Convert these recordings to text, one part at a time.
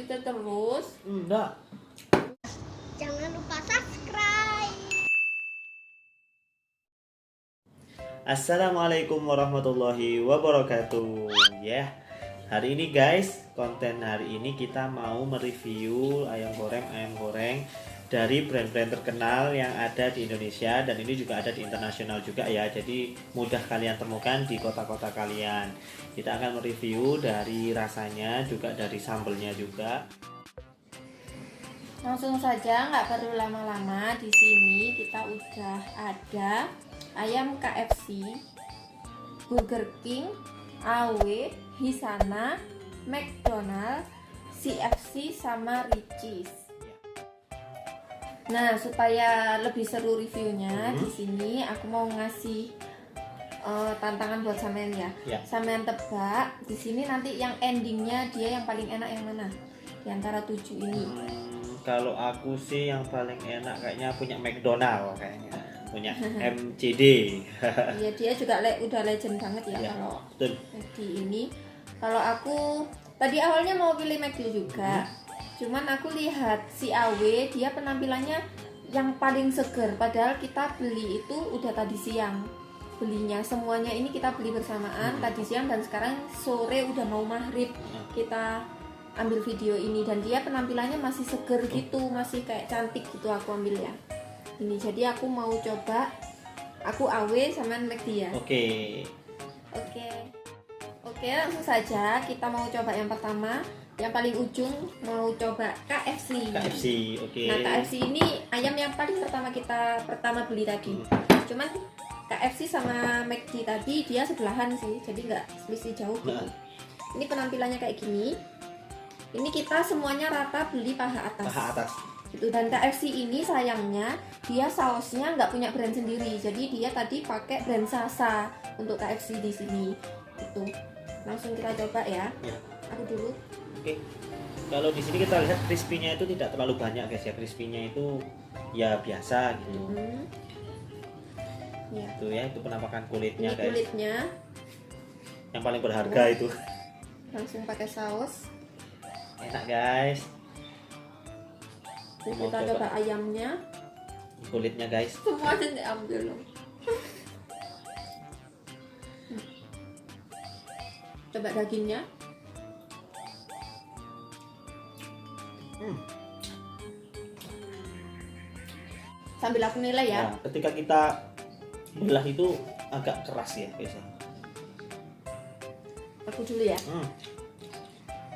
kita terus? Enggak. Jangan lupa subscribe. Assalamualaikum warahmatullahi wabarakatuh. Ya, hari ini guys, konten hari ini kita mau mereview ayam goreng dari brand-brand terkenal yang ada di Indonesia, dan ini juga ada di internasional juga ya. Jadi mudah kalian temukan di kota-kota kalian. Kita akan mereview dari rasanya, juga dari sambelnya juga. Langsung saja, nggak perlu lama-lama. Di sini kita udah ada ayam KFC, Burger King, AW, Hisana, McDonald, CFC, sama Richeese. Nah, supaya lebih seru reviewnya, di sini aku mau ngasih tantangan buat sampean ya. Sampean tebak di sini nanti yang endingnya dia yang paling enak yang mana di antara 7 ini. Kalau aku sih yang paling enak kayaknya punya McDonald, kayaknya punya MCD. Iya, dia juga udah legend banget ya, kalau di ini. Kalau aku tadi awalnya mau pilih McD juga, cuman aku lihat si AW dia penampilannya yang paling seger, padahal kita beli itu udah tadi siang belinya. Semuanya ini kita beli bersamaan tadi siang, dan sekarang sore udah mau maghrib kita ambil video ini, dan dia penampilannya masih seger gitu, masih kayak cantik gitu. Aku ambil ya ini, jadi aku mau coba. Aku AW sama McD ya. Oke, langsung saja kita mau coba yang pertama. Yang paling ujung mau coba KFC. Nah, KFC ini ayam yang paling pertama beli tadi. Cuman KFC sama McD tadi dia sebelahan sih, jadi nggak selisih jauh gitu. Ini penampilannya kayak gini. Ini kita semuanya rata beli paha atas. Gitu. Dan KFC ini sayangnya dia sausnya nggak punya brand sendiri, jadi dia tadi pakai brand Sasa untuk KFC di sini. Gitu. Langsung kita coba ya. Aku dulu. Kalau di sini kita lihat crispy-nya itu tidak terlalu banyak guys ya. Crispy-nya itu ya biasa gitu. Itu ya, itu penampakan kulitnya guys. Kulitnya yang paling berharga itu. Langsung pakai saus. Enak guys. Kita coba ayamnya. Kulitnya guys. Semuanya diambil loh. Coba dagingnya. Sambil aku nilai ya. Nah, ketika kita belah itu agak keras ya guys. Aku dulu ya.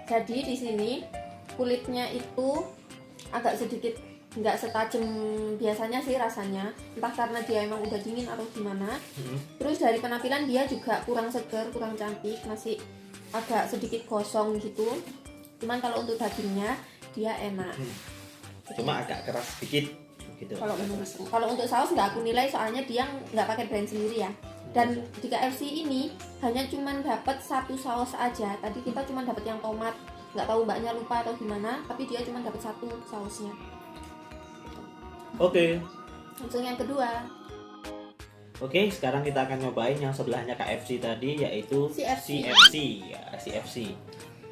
Jadi di sini kulitnya itu agak sedikit nggak setajam biasanya sih rasanya. Entah karena dia emang udah dingin atau gimana. Terus dari penampilan dia juga kurang segar, kurang cantik, masih agak sedikit gosong gitu. Cuman kalau untuk dagingnya dia enak. Cuma agak keras sedikit gitu. Kalau menurutku. Kalau untuk saus nggak aku nilai, soalnya dia nggak pakai brand sendiri ya. Dan di KFC ini hanya cuman dapat satu saus aja. Tadi kita cuman dapat yang tomat. Nggak tahu mbaknya lupa atau gimana, tapi dia cuma dapat satu sausnya. Langsung yang kedua. Sekarang kita akan nyobain yang sebelahnya KFC tadi, yaitu CFC. CFC.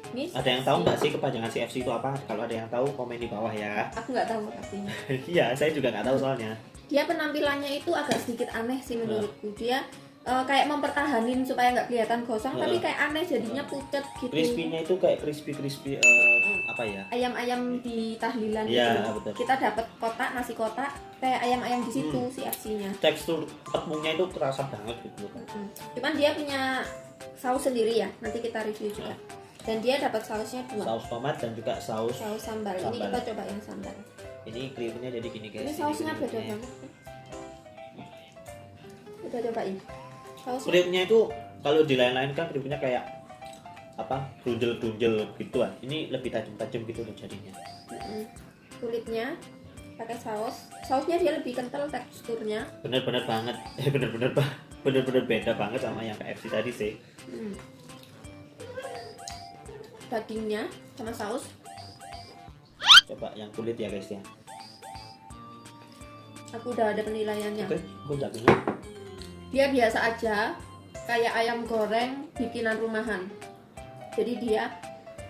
Ini Ada yang tahu nggak sih kepanjangan CFC itu apa? Kalau ada yang tahu komen di bawah ya. Aku nggak tahu artinya. Iya, saya juga nggak tahu soalnya. Dia penampilannya itu agak sedikit aneh sih menurutku. Dia kayak mempertahanin supaya nggak kelihatan gosong, tapi kayak aneh jadinya pucet gitu. Crispy-nya itu kayak crispy apa ya? Ayam-ayam di tahlilan Iya, gitu. betul. Kita dapat kotak, nasi kotak, kayak ayam-ayam di situ CFC-nya. Tekstur tepungnya itu kerasa banget gitu. Cuman dia punya saus sendiri ya. Nanti kita review juga. Dan dia dapat sausnya 2. Saus tomat dan juga saus sambal. Ini kita coba yang sambal. Ini kriuknya jadi gini guys. Ini sausnya beda banget. Udah cobain. Kriuknya itu kalau di lain-lain kan kriuknya kayak apa? Brunjel gituan. Ini lebih tajam gitu loh jadinya. Kulitnya pakai saus. Sausnya dia lebih kental teksturnya. Bener-bener banget. Bener-bener beda banget sama yang KFC tadi sih. Dagingnya sama saus. Coba yang kulit ya guys ya. Aku udah ada penilaiannya. Dagingnya. Dia biasa aja, kayak ayam goreng bikinan rumahan. Jadi dia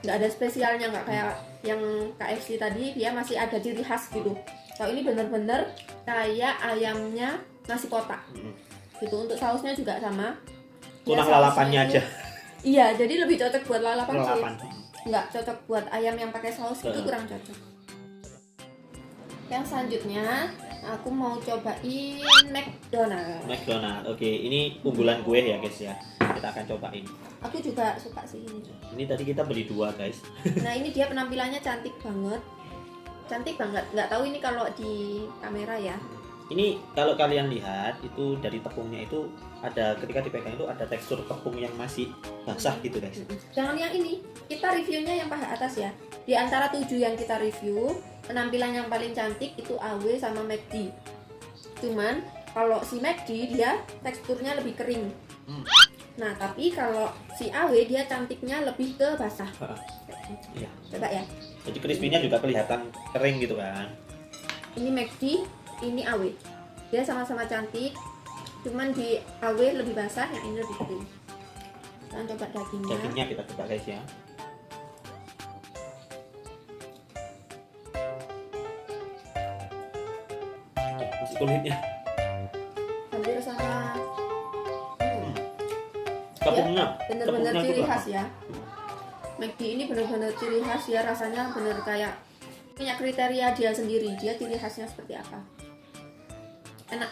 nggak ada spesialnya, nggak kayak yang KFC tadi dia masih ada ciri khas gitu. Kalau ini bener-bener kayak ayamnya nasi kotak gitu. Untuk sausnya juga sama. Kurang Ya, lalapannya sausnya aja. Iya, jadi lebih cocok buat lalapan sih. Lalapan. Nggak cocok buat ayam yang pakai saus itu Heeh. kurang cocok. Yang selanjutnya aku mau cobain McDonald. McDonald. Oke, ini unggulan gue ya guys ya. Kita akan cobain. Aku juga suka sih ini. Ini tadi kita beli 2 guys. Nah ini dia penampilannya cantik banget. Cantik banget. Nggak tahu ini kalau di kamera ya. Ini kalau kalian lihat itu dari tepungnya itu ada, ketika dipegang itu ada tekstur tepung yang masih basah gitu guys. Jangan yang ini. Kita reviewnya yang paha atas ya. Di antara 7 yang kita review, penampilan yang paling cantik itu AW sama McD. Cuman kalau si McD dia teksturnya lebih kering. Nah tapi kalau si AW dia cantiknya lebih ke basah. Iya. Coba ya. Jadi crispy-nya juga kelihatan kering gitu kan. Ini McD, ini AW. Dia sama-sama cantik. Cuman di AW lebih basah, yang ini lebih kering. Kita coba dagingnya. Dagingnya kita coba guys ya. Masih kulitnya. Hampir sama. Tepungnya. Bener-bener tepungnya ciri itu khas ya. McD ini bener-bener ciri khas ya, rasanya bener kayak punya kriteria dia sendiri, dia ciri khasnya seperti apa. Enak,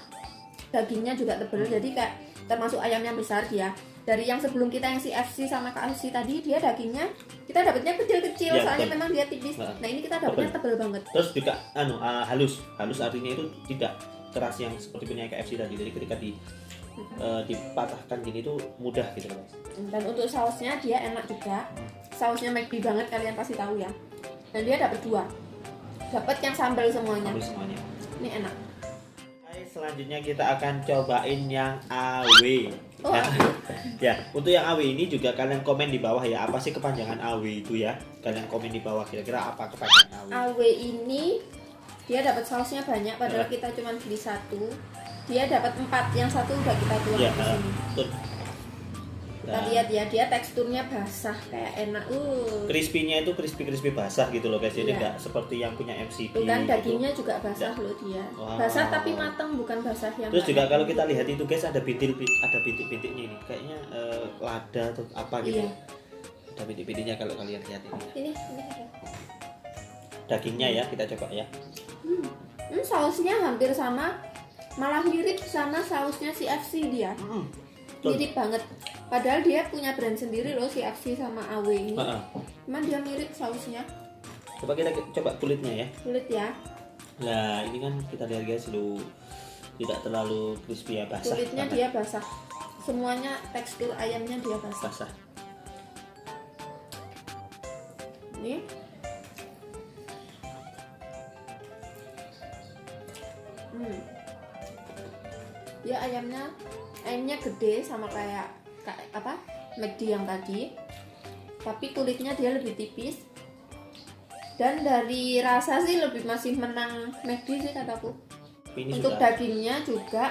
dagingnya juga tebal, jadi kayak termasuk ayamnya besar dia. Dari yang sebelum kita yang CFC sama KFC tadi, dia dagingnya kita dapatnya kecil-kecil, Ya, soalnya betul. memang dia tipis. Nah ini kita dapatnya tebal banget. Terus juga halus. Halus artinya itu tidak keras yang seperti punya KFC tadi. Jadi ketika dipatahkan gini tuh mudah gitu guys. Dan untuk sausnya dia enak juga. Sausnya McD banget, kalian pasti tahu ya. Dan dia dapat 2. Dapat yang sambal semuanya. Halus semuanya. Ini enak. Guys, selanjutnya kita akan cobain yang AW. Oh, Ya, untuk yang AW ini juga kalian komen di bawah ya, apa sih kepanjangan AW itu ya? Kalian komen di bawah kira-kira apa kepanjangan AW. AW ini dia dapat sausnya banyak, padahal kita cuma beli 1. Dia dapat 4, yang 1 udah kita tuang Ya, di sini. betul. Kita lihat ya, dia teksturnya basah kayak enak. Crispy-nya itu crispy basah gitu loh guys. Jadi Iya. nggak seperti yang punya MCD. Tuh kan gitu. dagingnya juga basah loh dia. Wow. Basah tapi matang, bukan basah yang. Terus juga nggak kalau matang kita gitu. lihat itu guys ada bintik-bintiknya ini. Kayaknya lada atau apa gitu. Iya. Ada bintik-bintiknya kalau kalian lihat ini. Ini ada. Dagingnya ya, kita coba ya. Sausnya hampir sama, malah mirip sama sausnya CFC dia. Betul. Mirip banget. Padahal dia punya brand sendiri loh CFC sama AW ini. Cuman dia mirip sausnya. Coba kita coba kulitnya ya. Kulit ya. Nah ini kan kita lihat guys, tidak terlalu crispy ya, basah. Kulitnya banget. dia basah. Semuanya tekstur ayamnya dia basah. Basah. Ini. Dia ayamnya gede sama kayak apa? McD yang tadi. Tapi kulitnya dia lebih tipis. Dan dari rasa sih masih menang McD sih kataku. Ini Untuk juga dagingnya juga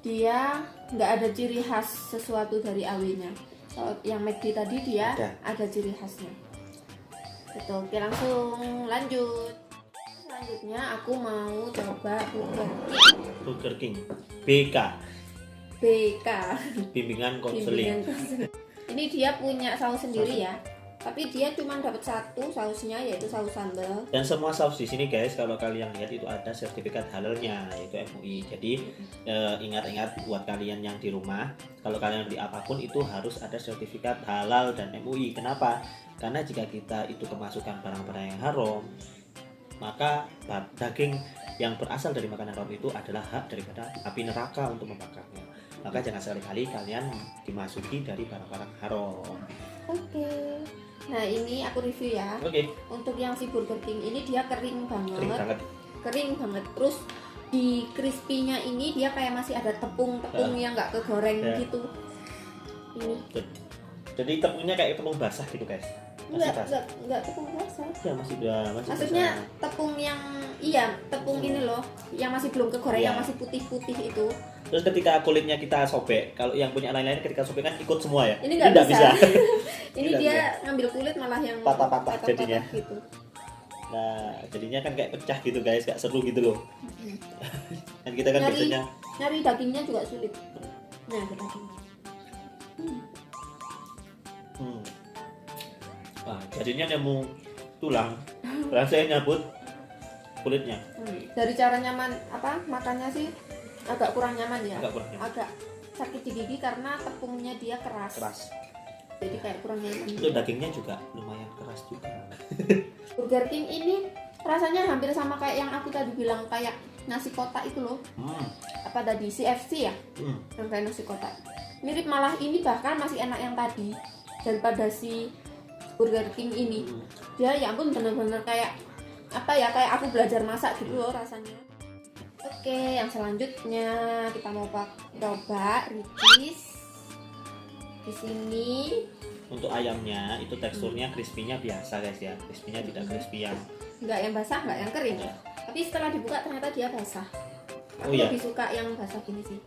dia nggak ada ciri khas sesuatu dari AW-nya. Kalau yang McD tadi dia ada ciri khasnya. Betul. Oke, langsung lanjut. Selanjutnya aku mau coba Burger King. BK. Bimbingan konseling. Ini dia punya saus sendiri ya. Tapi dia cuma dapat 1 sausnya, yaitu saus sambal. Dan semua saus di sini guys, kalau kalian lihat itu ada sertifikat halalnya, yaitu MUI. Jadi ingat-ingat buat kalian yang di rumah, kalau kalian beli apapun itu harus ada sertifikat halal dan MUI. Kenapa? Karena jika kita itu kemasukan barang-barang yang haram, maka daging yang berasal dari makanan haram itu adalah hak daripada api neraka untuk membakarnya. Maka jangan sekali-kali kalian dimasuki dari barang-barang haram. Oke. Nah ini aku review ya. Oke. Untuk yang si Burger King ini dia kering banget. Kering banget. Terus di crispy-nya ini dia kayak masih ada tepung-tepung yang nggak kegoreng gitu. Ini. Jadi tepungnya kayak tepung basah gitu guys. Enggak tepung basah. Ya masih Maksudnya basah. tepung yang tepung ini loh, yang masih belum kegoreng, Iya. yang masih putih-putih itu. Terus ketika kulitnya kita sobek, kalau yang punya lain-lain ketika sobek kan ikut semua ya. Ini nggak nggak bisa. Ini Ini nggak dia bisa. ngambil kulit malah yang Patah-patah patah-patah jadinya. gitu. Nah, jadinya kan kayak pecah gitu guys, gak seru gitu loh. Dan kita kan biasanya Nyari dagingnya juga sulit. Nah, ada daging. Wah, jadinya nemu tulang. Rasanya nyabut kulitnya. Dari cara nyaman makannya sih agak kurang nyaman ya. Agak kurang nyaman. Agak sakit di gigi karena tepungnya dia keras. Jadi kayak kurang nyaman. Itu dagingnya juga lumayan keras juga. Burger King ini rasanya hampir sama kayak yang aku tadi bilang, kayak nasi kotak itu loh. Apa tadi, CFC ya? Yang kayak nasi kotak. Mirip, malah ini bahkan masih enak yang tadi daripada si Burger King ini. Dia ya ampun bener-bener kayak kayak aku belajar masak gitu loh rasanya. Oke, yang selanjutnya kita mau coba Ricis. Di sini Untuk ayamnya itu teksturnya crispy-nya biasa guys ya. Crispy-nya tidak crispy yang nggak yang basah, nggak yang kering. Tapi setelah dibuka ternyata dia basah. Aku lebih suka yang basah gini sih.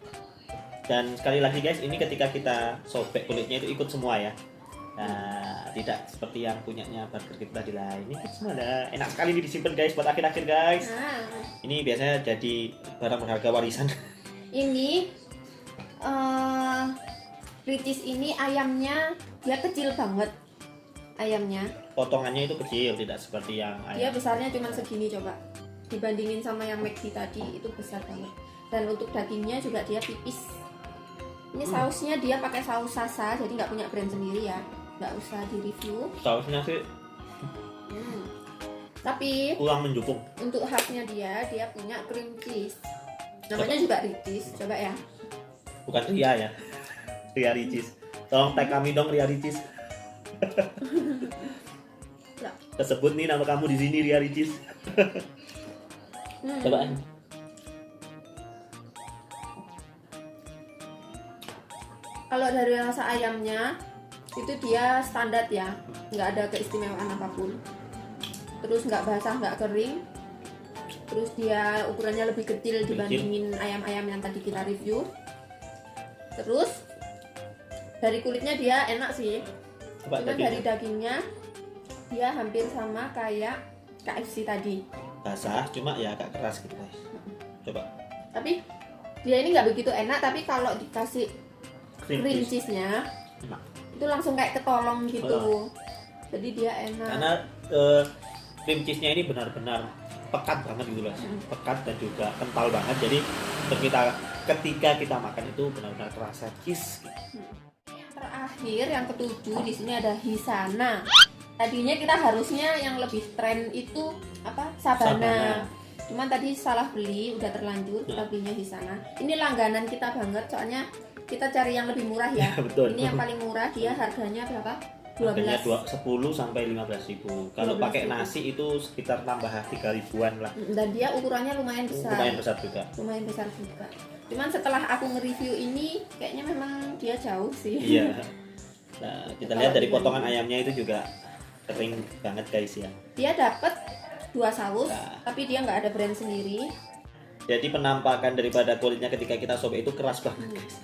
Dan sekali lagi guys, ini ketika kita sobek kulitnya itu ikut semua ya. Nah, tidak seperti yang punyanya burger kita tadi lah. Ini semua ada enak sekali ini disimpan guys buat akhir-akhir guys. Ini biasanya jadi barang berharga warisan. Ini Ricis ini ayamnya dia kecil banget. Ayamnya Potongannya itu kecil, tidak seperti yang dia ayam. besarnya cuma segini, coba dibandingin sama yang McD tadi itu besar banget. Dan untuk dagingnya juga dia tipis. Ini sausnya dia pakai saus Sasa, jadi nggak punya brand sendiri ya, nggak usah di review. Sausnya sih Tapi kurang mendukung. untuk khasnya dia punya cream cheese. Namanya juga Ricis, coba ya. Bukan Ria ya. Ria Ricis. Tolong tag kami dong Ria Ricis. Tersebut nih nama kamu di sini Ria Ricis. Coba. Kalau dari rasa ayamnya itu dia standar ya, nggak ada keistimewaan apapun. Terus nggak basah, nggak kering. Terus dia ukurannya lebih kecil dibandingin ayam-ayam yang tadi kita review. Terus dari kulitnya dia enak sih. Coba Cuman dari dagingnya dia hampir sama kayak KFC tadi. basah, cuma ya agak keras gitu guys. Coba. Tapi dia ini nggak begitu enak, tapi kalau dikasih cream cheese. cheese-nya Enak. itu langsung kayak ketolong gitu. Jadi dia enak. Karena cream cheese-nya ini benar-benar pekat banget gitu loh. Pekat dan juga kental banget. Jadi ketika kita makan itu benar-benar terasa cheese. Yang terakhir, yang ketujuh, di sini ada Hisana. Tadinya kita harusnya yang lebih tren itu Sabana. Cuman tadi salah beli, udah terlanjur, kita belinya Hisana. Ini langganan kita banget, soalnya kita cari yang lebih murah ya. Betul. Ini yang paling murah, dia harganya berapa? 12. Harganya 10 sampai 15.000. Kalau 12.000. pakai nasi itu sekitar tambah 3 ribuan lah. Dan dia ukurannya lumayan besar. Lumayan besar juga. Lumayan besar juga. Cuman setelah aku nge-review ini, kayaknya memang dia jauh sih. Iya. Nah, kita lihat dari potongan ayamnya itu juga kering banget guys ya. Dia dapat 2 saus, Nah. tapi dia nggak ada brand sendiri. Jadi penampakan daripada kulitnya ketika kita sobek itu keras banget guys.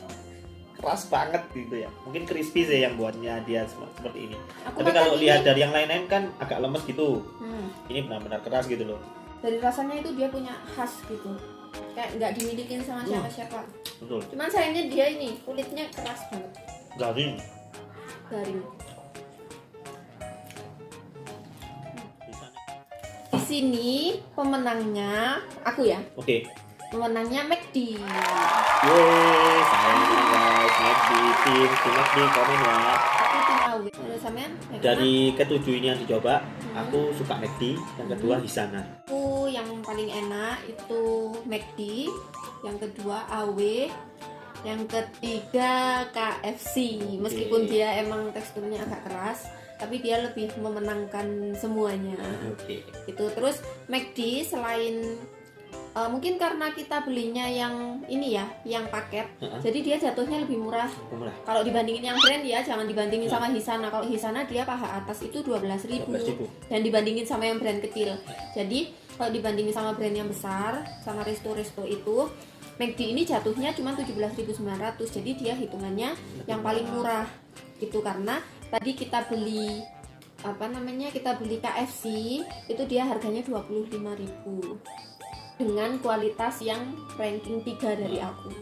Keras banget gitu ya. Mungkin crispy sih yang buatnya dia seperti ini. Aku Tapi makan kalau ini, lihat dari yang lain-lain kan agak lemes gitu. Ini benar-benar keras gitu loh. dari rasanya itu dia punya khas gitu. Kayak nggak dimilikin sama siapa-siapa. Betul. Cuman sayangnya dia ini kulitnya keras banget, Garing. garing. Di sini pemenangnya aku ya. Oke. Pemenangnya McD. Yeay, sayang guys, McD, tim McD komen ya. Aku tim AW. Ada sampean? Dari ketujuh ini yang dicoba, aku suka McD, yang kedua Hisana. Aku yang paling enak itu McD, yang kedua AW, yang ketiga KFC. Meskipun dia emang teksturnya agak keras, tapi dia lebih memenangkan semuanya. Oke. Itu terus McD selain Mungkin karena kita belinya yang ini ya, yang paket, jadi dia jatuhnya lebih murah. Kalau dibandingin yang brand ya, jangan dibandingin sama Hisana. Kalau Hisana dia paha atas itu 12.000 dan dibandingin sama yang brand kecil. Jadi kalau dibandingin sama brand yang besar, sama resto-resto itu, McD ini jatuhnya cuma 17.900. Jadi dia hitungannya yang paling murah gitu, karena tadi kita beli kita beli KFC itu dia harganya 25.000 dengan kualitas yang ranking 3 dari aku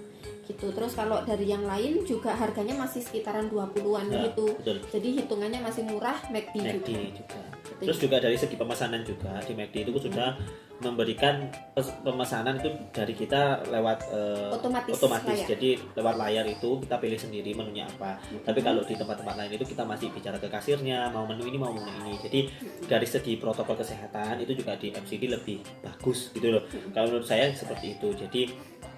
gitu. Terus kalau dari yang lain juga harganya masih sekitaran 20-an gitu. Betul. Jadi hitungannya masih murah McD juga. Terus juga dari segi pemesanan juga di McD itu sudah memberikan pemesanan itu dari kita lewat otomatis. Jadi lewat layar itu kita pilih sendiri menunya apa. Tapi kalau di tempat-tempat lain itu kita masih bicara ke kasirnya, mau menu ini mau menu ini. Jadi dari segi protokol kesehatan itu juga di McD lebih bagus gitu loh. Kalau menurut saya seperti itu. Jadi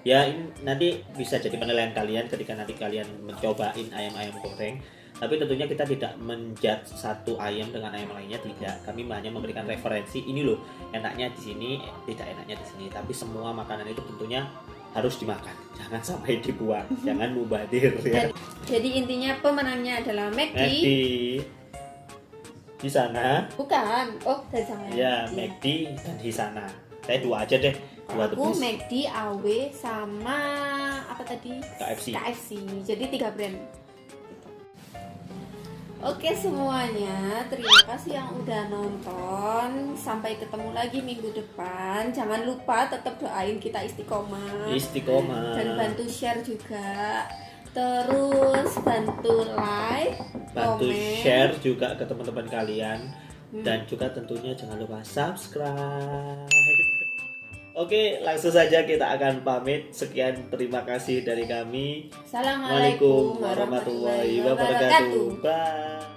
ya ini nanti bisa jadi penilaian kalian ketika nanti kalian mencobain ayam-ayam goreng. Tapi tentunya kita tidak menjudge satu ayam dengan ayam lainnya, tidak. Kami hanya memberikan referensi, ini loh enaknya di sini, tidak enaknya di sini. Tapi semua makanan itu tentunya harus dimakan, jangan sampai dibuang, jangan mubazir ya. Jadi intinya pemenangnya adalah McD. Hisana. Bukan. Oh, dari sama ya. McD dan Hisana. Saya dua aja deh. Aku McD, AW sama apa tadi? KFC. Jadi 3 brand. Oke semuanya, terima kasih yang udah nonton. Sampai ketemu lagi minggu depan. Jangan lupa tetap doain kita istiqomah. Dan bantu share juga. Terus bantu like, komen, share juga ke teman-teman kalian. Dan juga tentunya jangan lupa subscribe. Oke, langsung saja kita akan pamit. Sekian, terima kasih dari kami. Assalamualaikum warahmatullahi wabarakatuh. Bye.